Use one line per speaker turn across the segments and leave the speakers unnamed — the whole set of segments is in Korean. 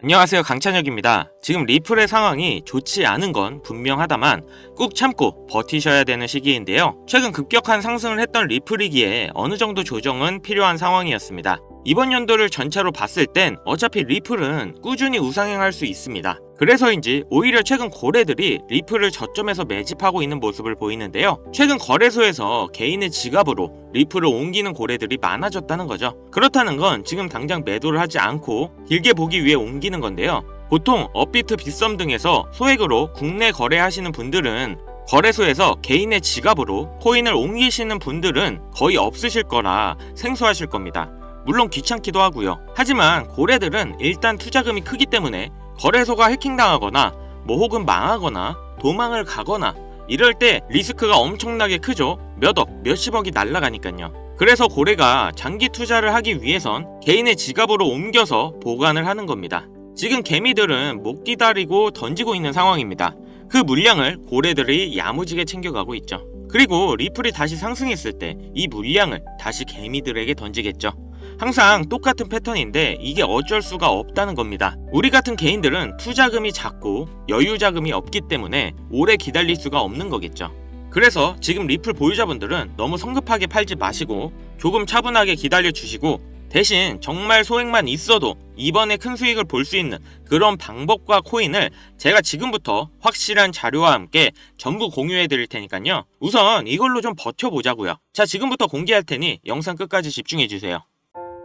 안녕하세요, 강찬혁입니다. 지금 리플의 상황이 좋지 않은 건 분명하다만 꾹 참고 버티셔야 되는 시기인데요. 최근 급격한 상승을 했던 리플이기에 어느 정도 조정은 필요한 상황이었습니다. 이번 연도를 전체로 봤을 땐 어차피 리플은 꾸준히 우상향할 수 있습니다. 그래서인지 오히려 최근 거래들이 리플을 저점에서 매집하고 있는 모습을 보이는데요. 최근 거래소에서 개인의 지갑으로 리플을 옮기는 거래들이 많아졌다는 거죠. 그렇다는 건 지금 당장 매도를 하지 않고 길게 보기 위해 옮기는 건데요. 보통 업비트, 빗썸 등에서 소액으로 국내 거래하시는 분들은 거래소에서 개인의 지갑으로 코인을 옮기시는 분들은 거의 없으실 거라 생소하실 겁니다. 물론 귀찮기도 하고요. 하지만 고래들은 일단 투자금이 크기 때문에 거래소가 해킹당하거나 혹은 망하거나 도망을 가거나 이럴 때 리스크가 엄청나게 크죠. 몇억, 몇십억이 날아가니까요. 그래서 고래가 장기 투자를 하기 위해선 개인의 지갑으로 옮겨서 보관을 하는 겁니다. 지금 개미들은 못 기다리고 던지고 있는 상황입니다. 그 물량을 고래들이 야무지게 챙겨가고 있죠. 그리고 리플이 다시 상승했을 때 이 물량을 다시 개미들에게 던지겠죠. 항상 똑같은 패턴인데 이게 어쩔 수가 없다는 겁니다. 우리 같은 개인들은 투자금이 작고 여유 자금이 없기 때문에 오래 기다릴 수가 없는 거겠죠. 그래서 지금 리플 보유자분들은 너무 성급하게 팔지 마시고 조금 차분하게 기다려 주시고 대신 정말 소액만 있어도 이번에 큰 수익을 볼 수 있는 그런 방법과 코인을 제가 지금부터 확실한 자료와 함께 전부 공유해 드릴 테니까요. 우선 이걸로 좀 버텨보자고요. 자, 지금부터 공개할 테니 영상 끝까지 집중해 주세요.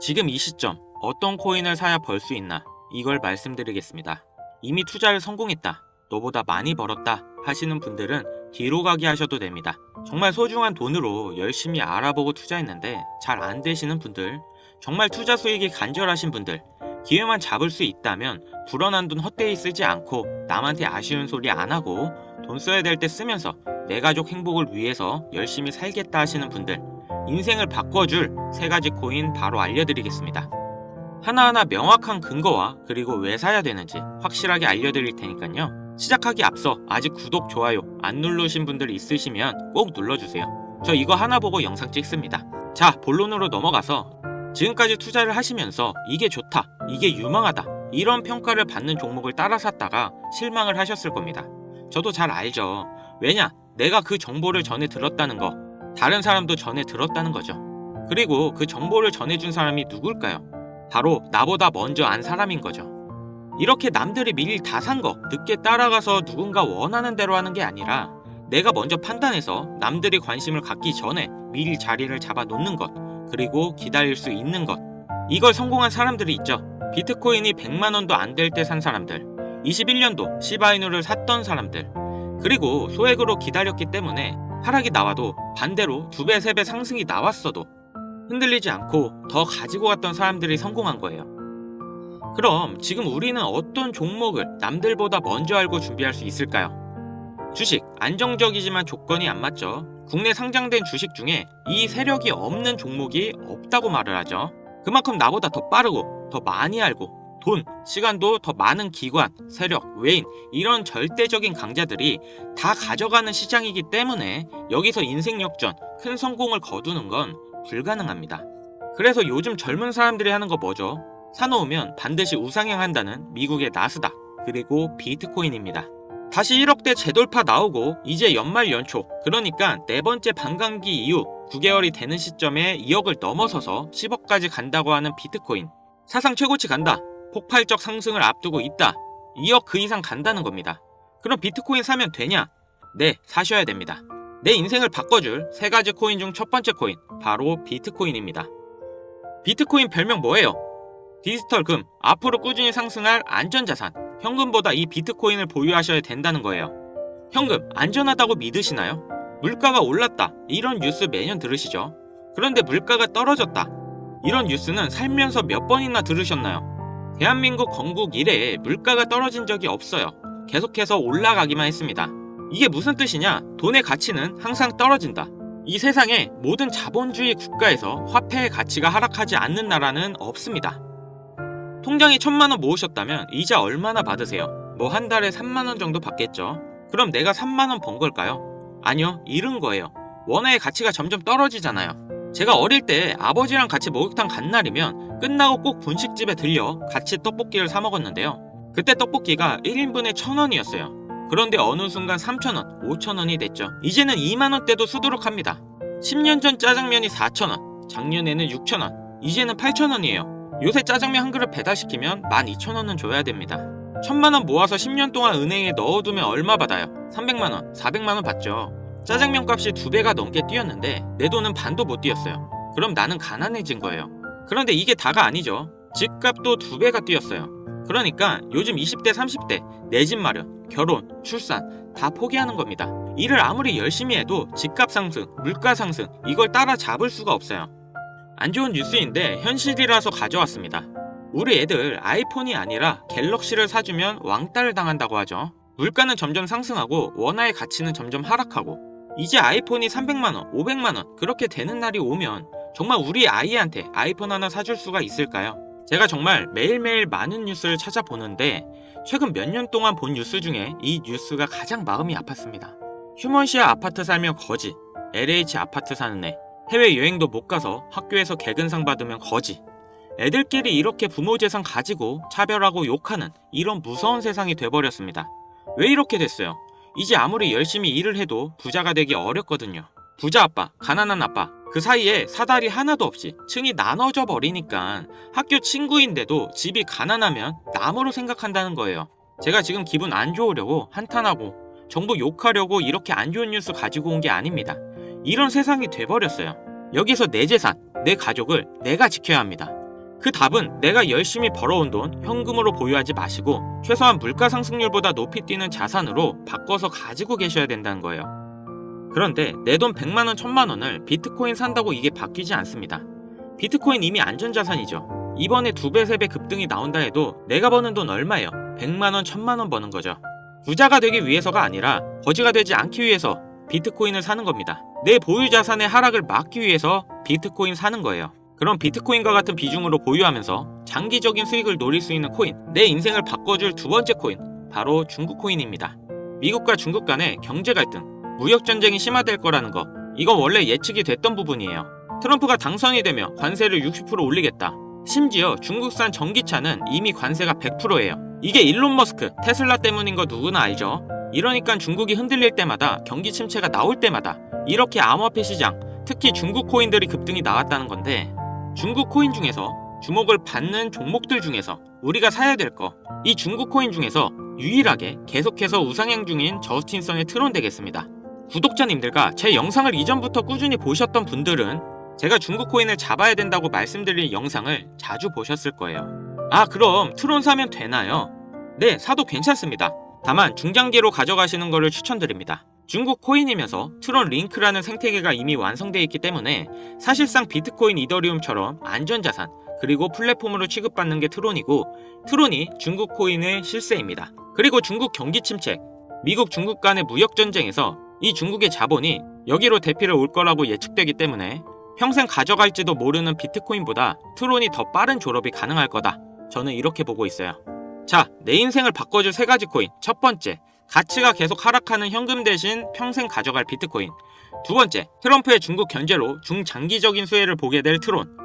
지금 이 시점 어떤 코인을 사야 벌 수 있나 이걸 말씀드리겠습니다. 이미 투자를 성공했다, 너보다 많이 벌었다 하시는 분들은 뒤로 가기 하셔도 됩니다. 정말 소중한 돈으로 열심히 알아보고 투자했는데 잘 안 되시는 분들, 정말 투자 수익이 간절하신 분들, 기회만 잡을 수 있다면 불어난 돈 헛되이 쓰지 않고 남한테 아쉬운 소리 안 하고 돈 써야 될 때 쓰면서 내 가족 행복을 위해서 열심히 살겠다 하시는 분들, 인생을 바꿔줄 3가지 코인 바로 알려드리겠습니다. 하나하나 명확한 근거와 그리고 왜 사야 되는지 확실하게 알려드릴 테니까요. 시작하기 앞서 아직 구독, 좋아요 안 누르신 분들 있으시면 꼭 눌러주세요. 저 이거 하나 보고 영상 찍습니다. 자, 본론으로 넘어가서 지금까지 투자를 하시면서 이게 좋다, 이게 유망하다 이런 평가를 받는 종목을 따라 샀다가 실망을 하셨을 겁니다. 저도 잘 알죠. 왜냐? 내가 그 정보를 전해 들었다는 거, 다른 사람도 전해 들었다는 거죠. 그리고 그 정보를 전해준 사람이 누굴까요? 바로 나보다 먼저 안 사람인 거죠. 이렇게 남들이 미리 다 산 거 늦게 따라가서 누군가 원하는 대로 하는 게 아니라 내가 먼저 판단해서 남들이 관심을 갖기 전에 미리 자리를 잡아 놓는 것, 그리고 기다릴 수 있는 것, 이걸 성공한 사람들이 있죠. 비트코인이 100만원도 안 될 때 산 사람들, 21년도 시바이누를 샀던 사람들, 그리고 소액으로 기다렸기 때문에 하락이 나와도 반대로 2배, 3배 상승이 나왔어도 흔들리지 않고 더 가지고 갔던 사람들이 성공한 거예요. 그럼 지금 우리는 어떤 종목을 남들보다 먼저 알고 준비할 수 있을까요? 주식, 안정적이지만 조건이 안 맞죠. 국내 상장된 주식 중에 이 세력이 없는 종목이 없다고 말을 하죠. 그만큼 나보다 더 빠르고 더 많이 알고 돈, 시간도 더 많은 기관, 세력, 외인 이런 절대적인 강자들이 다 가져가는 시장이기 때문에 여기서 인생 역전, 큰 성공을 거두는 건 불가능합니다. 그래서 요즘 젊은 사람들이 하는 거 뭐죠? 사놓으면 반드시 우상향한다는 미국의 나스닥, 그리고 비트코인입니다. 다시 1억대 재돌파 나오고 이제 연말 연초, 그러니까 4번째 반감기 이후 9개월이 되는 시점에 2억을 넘어서서 10억까지 간다고 하는 비트코인. 사상 최고치 간다, 폭발적 상승을 앞두고 있다, 2억 그 이상 간다는 겁니다. 그럼 비트코인 사면 되냐? 네, 사셔야 됩니다. 내 인생을 바꿔줄 3가지 코인 중 첫 번째 코인, 바로 비트코인입니다. 비트코인 별명 뭐예요? 디지털 금, 앞으로 꾸준히 상승할 안전자산, 현금보다 이 비트코인을 보유하셔야 된다는 거예요. 현금, 안전하다고 믿으시나요? 물가가 올랐다, 이런 뉴스 매년 들으시죠? 그런데 물가가 떨어졌다, 이런 뉴스는 살면서 몇 번이나 들으셨나요? 대한민국 건국 이래에 물가가 떨어진 적이 없어요. 계속해서 올라가기만 했습니다. 이게 무슨 뜻이냐? 돈의 가치는 항상 떨어진다. 이 세상에 모든 자본주의 국가에서 화폐의 가치가 하락하지 않는 나라는 없습니다. 통장에 1000만원 모으셨다면 이자 얼마나 받으세요? 한 달에 3만원 정도 받겠죠. 그럼 내가 3만원 번 걸까요? 아니요, 잃은 거예요. 원화의 가치가 점점 떨어지잖아요. 제가 어릴 때 아버지랑 같이 목욕탕 간 날이면 끝나고 꼭 분식집에 들려 같이 떡볶이를 사 먹었는데요. 그때 떡볶이가 1인분에 1,000원이었어요. 그런데 어느 순간 3,000원, 5,000원이 됐죠. 이제는 2만원대도 수두룩합니다. 10년 전 짜장면이 4,000원, 작년에는 6,000원, 이제는 8,000원이에요. 요새 짜장면 한 그릇 배달시키면 12,000원은 줘야 됩니다. 1,000만원 모아서 10년 동안 은행에 넣어두면 얼마 받아요? 300만원, 400만원 받죠. 짜장면 값이 2배가 넘게 뛰었는데 내 돈은 반도 못 뛰었어요. 그럼 나는 가난해진 거예요. 그런데 이게 다가 아니죠. 집값도 2배가 뛰었어요. 그러니까 요즘 20대, 30대 내 집 마련, 결혼, 출산 다 포기하는 겁니다. 일을 아무리 열심히 해도 집값 상승, 물가 상승 이걸 따라잡을 수가 없어요. 안 좋은 뉴스인데 현실이라서 가져왔습니다. 우리 애들 아이폰이 아니라 갤럭시를 사주면 왕따를 당한다고 하죠. 물가는 점점 상승하고 원화의 가치는 점점 하락하고 이제 아이폰이 300만원, 500만원 그렇게 되는 날이 오면 정말 우리 아이한테 아이폰 하나 사줄 수가 있을까요? 제가 정말 매일매일 많은 뉴스를 찾아보는데 최근 몇 년 동안 본 뉴스 중에 이 뉴스가 가장 마음이 아팠습니다. 휴먼시아 아파트 살면 거지, LH 아파트 사는 애, 해외여행도 못 가서 학교에서 개근상 받으면 거지. 애들끼리 이렇게 부모 재산 가지고 차별하고 욕하는 이런 무서운 세상이 돼버렸습니다. 왜 이렇게 됐어요? 이제 아무리 열심히 일을 해도 부자가 되기 어렵거든요. 부자 아빠, 가난한 아빠 그 사이에 사다리 하나도 없이 층이 나눠져 버리니까 학교 친구인데도 집이 가난하면 남으로 생각한다는 거예요. 제가 지금 기분 안 좋으려고 한탄하고 정부 욕하려고 이렇게 안 좋은 뉴스 가지고 온 게 아닙니다. 이런 세상이 돼버렸어요. 여기서 내 재산, 내 가족을 내가 지켜야 합니다. 그 답은 내가 열심히 벌어온 돈 현금으로 보유하지 마시고 최소한 물가 상승률보다 높이 뛰는 자산으로 바꿔서 가지고 계셔야 된다는 거예요. 그런데 내 돈 100만원, 1000만원을 비트코인 산다고 이게 바뀌지 않습니다. 비트코인 이미 안전자산이죠. 이번에 2배, 3배 급등이 나온다 해도 내가 버는 돈 얼마예요? 100만원, 1000만원 버는 거죠. 부자가 되기 위해서가 아니라 거지가 되지 않기 위해서 비트코인을 사는 겁니다. 내 보유 자산의 하락을 막기 위해서 비트코인 사는 거예요. 그럼 비트코인과 같은 비중으로 보유하면서 장기적인 수익을 노릴 수 있는 코인, 내 인생을 바꿔줄 두 번째 코인, 바로 중국 코인입니다. 미국과 중국 간의 경제 갈등, 무역 전쟁이 심화될 거라는 거, 이건 원래 예측이 됐던 부분이에요. 트럼프가 당선이 되며 관세를 60% 올리겠다. 심지어 중국산 전기차는 이미 관세가 100%예요. 이게 일론 머스크, 테슬라 때문인 거 누구나 알죠. 이러니까 중국이 흔들릴 때마다, 경기 침체가 나올 때마다 이렇게 암호화폐 시장, 특히 중국 코인들이 급등이 나왔다는 건데, 중국 코인 중에서 주목을 받는 종목들 중에서 우리가 사야 될 거, 이 중국 코인 중에서 유일하게 계속해서 우상향 중인 저스틴성의 트론 되겠습니다. 구독자님들과 제 영상을 이전부터 꾸준히 보셨던 분들은 제가 중국 코인을 잡아야 된다고 말씀드린 영상을 자주 보셨을 거예요. 아, 그럼 트론 사면 되나요? 네, 사도 괜찮습니다. 다만 중장기로 가져가시는 것을 추천드립니다. 중국 코인이면서 트론 링크라는 생태계가 이미 완성되어 있기 때문에 사실상 비트코인, 이더리움처럼 안전자산 그리고 플랫폼으로 취급받는 게 트론이고, 트론이 중국 코인의 실세입니다. 그리고 중국 경기 침체, 미국 중국 간의 무역 전쟁에서 이 중국의 자본이 여기로 대피를 올 거라고 예측되기 때문에 평생 가져갈지도 모르는 비트코인보다 트론이 더 빠른 졸업이 가능할 거다. 저는 이렇게 보고 있어요. 자, 내 인생을 바꿔줄 3가지 코인. 첫 번째, 가치가 계속 하락하는 현금 대신 평생 가져갈 비트코인. 두 번째, 트럼프의 중국 견제로 중장기적인 수혜를 보게 될 트론.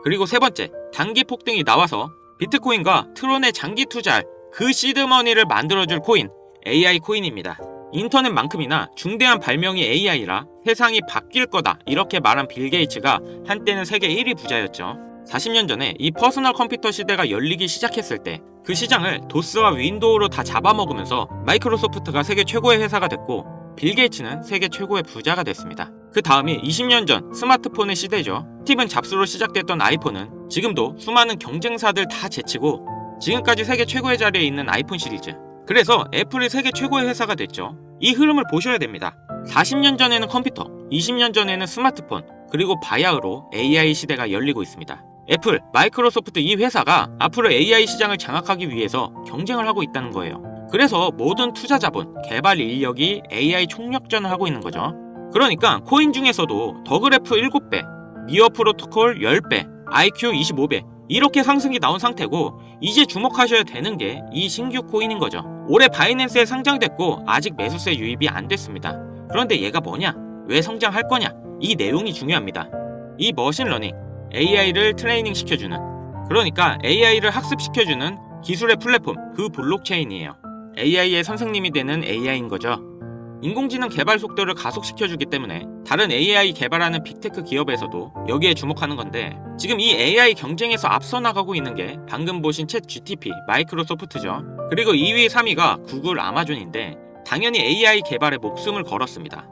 그리고 세 번째, 단기 폭등이 나와서 비트코인과 트론에 장기 투자할 그 시드머니를 만들어줄 코인, AI 코인입니다. 인터넷만큼이나 중대한 발명이 AI라 세상이 바뀔 거다 이렇게 말한 빌 게이츠가 한때는 세계 1위 부자였죠. 40년 전에 이 퍼스널 컴퓨터 시대가 열리기 시작했을 때 그 시장을 도스와 윈도우로 다 잡아먹으면서 마이크로소프트가 세계 최고의 회사가 됐고, 빌 게이츠는 세계 최고의 부자가 됐습니다. 그 다음이 20년 전 스마트폰의 시대죠. 스티븐 잡스로 시작됐던 아이폰은 지금도 수많은 경쟁사들 다 제치고 지금까지 세계 최고의 자리에 있는 아이폰 시리즈. 그래서 애플이 세계 최고의 회사가 됐죠. 이 흐름을 보셔야 됩니다. 40년 전에는 컴퓨터, 20년 전에는 스마트폰, 그리고 바야흐로 AI 시대가 열리고 있습니다. 애플, 마이크로소프트 이 회사가 앞으로 AI 시장을 장악하기 위해서 경쟁을 하고 있다는 거예요. 그래서 모든 투자 자본, 개발 인력이 AI 총력전을 하고 있는 거죠. 그러니까 코인 중에서도 더그래프 7배, 미어 프로토콜 10배, IQ 25배 이렇게 상승이 나온 상태고, 이제 주목하셔야 되는 게 이 신규 코인인 거죠. 올해 바이낸스에 상장됐고 아직 매수세 유입이 안 됐습니다. 그런데 얘가 뭐냐? 왜 성장할 거냐? 이 내용이 중요합니다. 이 머신러닝, AI를 트레이닝 시켜주는, 그러니까 AI를 학습시켜주는 기술의 플랫폼, 그 블록체인이에요. AI의 선생님이 되는 AI인 거죠. 인공지능 개발 속도를 가속시켜주기 때문에 다른 AI 개발하는 빅테크 기업에서도 여기에 주목하는 건데, 지금 이 AI 경쟁에서 앞서 나가고 있는 게 방금 보신 챗 GTP, 마이크로소프트죠. 그리고 2위, 3위가 구글, 아마존인데 당연히 AI 개발에 목숨을 걸었습니다.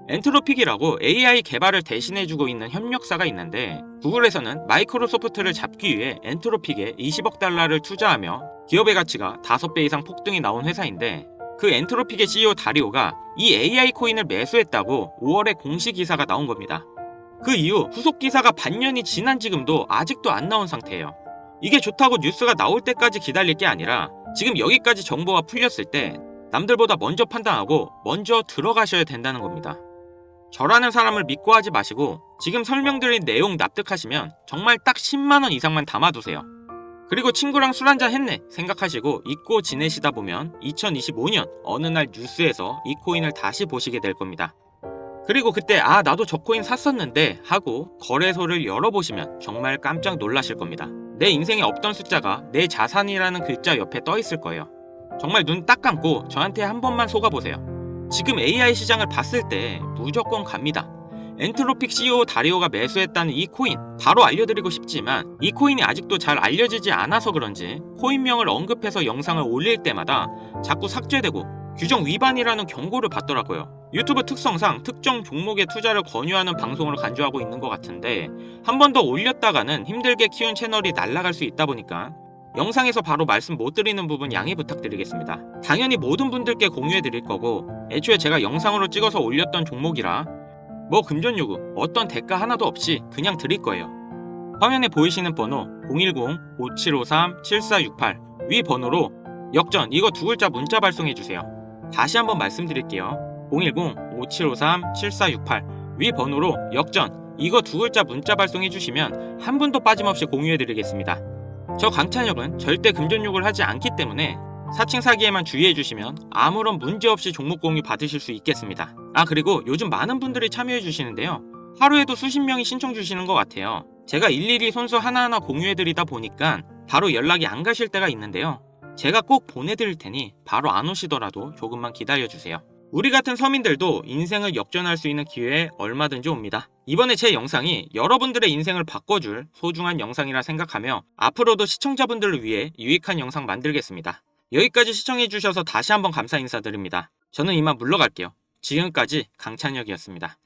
엔트로픽이라고 AI 개발을 대신해주고 있는 협력사가 있는데, 구글에서는 마이크로소프트를 잡기 위해 엔트로픽에 20억 달러를 투자하며 기업의 가치가 5배 이상 폭등이 나온 회사인데, 그 엔트로픽의 CEO 다리오가 이 AI 코인을 매수했다고 5월에 공식 기사가 나온 겁니다. 그 이후 후속 기사가 반년이 지난 지금도 아직도 안 나온 상태예요. 이게 좋다고 뉴스가 나올 때까지 기다릴 게 아니라 지금 여기까지 정보가 풀렸을 때 남들보다 먼저 판단하고 먼저 들어가셔야 된다는 겁니다. 저라는 사람을 믿고 하지 마시고 지금 설명드린 내용 납득하시면 정말 딱 10만원 이상만 담아두세요. 그리고 친구랑 술 한잔 했네 생각하시고 잊고 지내시다 보면 2025년 어느 날 뉴스에서 이 코인을 다시 보시게 될 겁니다. 그리고 그때 나도 저 코인 샀었는데 하고 거래소를 열어보시면 정말 깜짝 놀라실 겁니다. 내 인생에 없던 숫자가 내 자산이라는 글자 옆에 떠 있을 거예요. 정말 눈 딱 감고 저한테 한 번만 속아보세요. 지금 AI 시장을 봤을 때 무조건 갑니다. 엔트로픽 CEO 다리오가 매수했다는 이 코인 바로 알려드리고 싶지만 이 코인이 아직도 잘 알려지지 않아서 그런지 코인명을 언급해서 영상을 올릴 때마다 자꾸 삭제되고 규정 위반이라는 경고를 받더라고요. 유튜브 특성상 특정 종목에 투자를 권유하는 방송으로 간주하고 있는 것 같은데, 한 번 더 올렸다가는 힘들게 키운 채널이 날아갈 수 있다 보니까 영상에서 바로 말씀 못 드리는 부분 양해 부탁드리겠습니다. 당연히 모든 분들께 공유해 드릴 거고, 애초에 제가 영상으로 찍어서 올렸던 종목이라 뭐 금전 요구, 어떤 대가 하나도 없이 그냥 드릴 거예요. 화면에 보이시는 번호 010-5753-7468 위 번호로 역전 이거 두 글자 문자 발송해 주세요. 다시 한번 말씀드릴게요. 010-5753-7468 위 번호로 역전 이거 두 글자 문자 발송해 주시면 한 분도 빠짐없이 공유해 드리겠습니다. 저 강찬혁은 절대 금전 요구를 하지 않기 때문에 사칭 사기에만 주의해 주시면 아무런 문제 없이 종목 공유 받으실 수 있겠습니다. 그리고 요즘 많은 분들이 참여해 주시는데요. 하루에도 수십 명이 신청 주시는 것 같아요. 제가 일일이 손수 하나하나 공유해 드리다 보니까 바로 연락이 안 가실 때가 있는데요. 제가 꼭 보내드릴 테니 바로 안 오시더라도 조금만 기다려 주세요. 우리 같은 서민들도 인생을 역전할 수 있는 기회에 얼마든지 옵니다. 이번에 제 영상이 여러분들의 인생을 바꿔줄 소중한 영상이라 생각하며 앞으로도 시청자분들을 위해 유익한 영상 만들겠습니다. 여기까지 시청해주셔서 다시 한번 감사 인사드립니다. 저는 이만 물러갈게요. 지금까지 강찬혁이었습니다.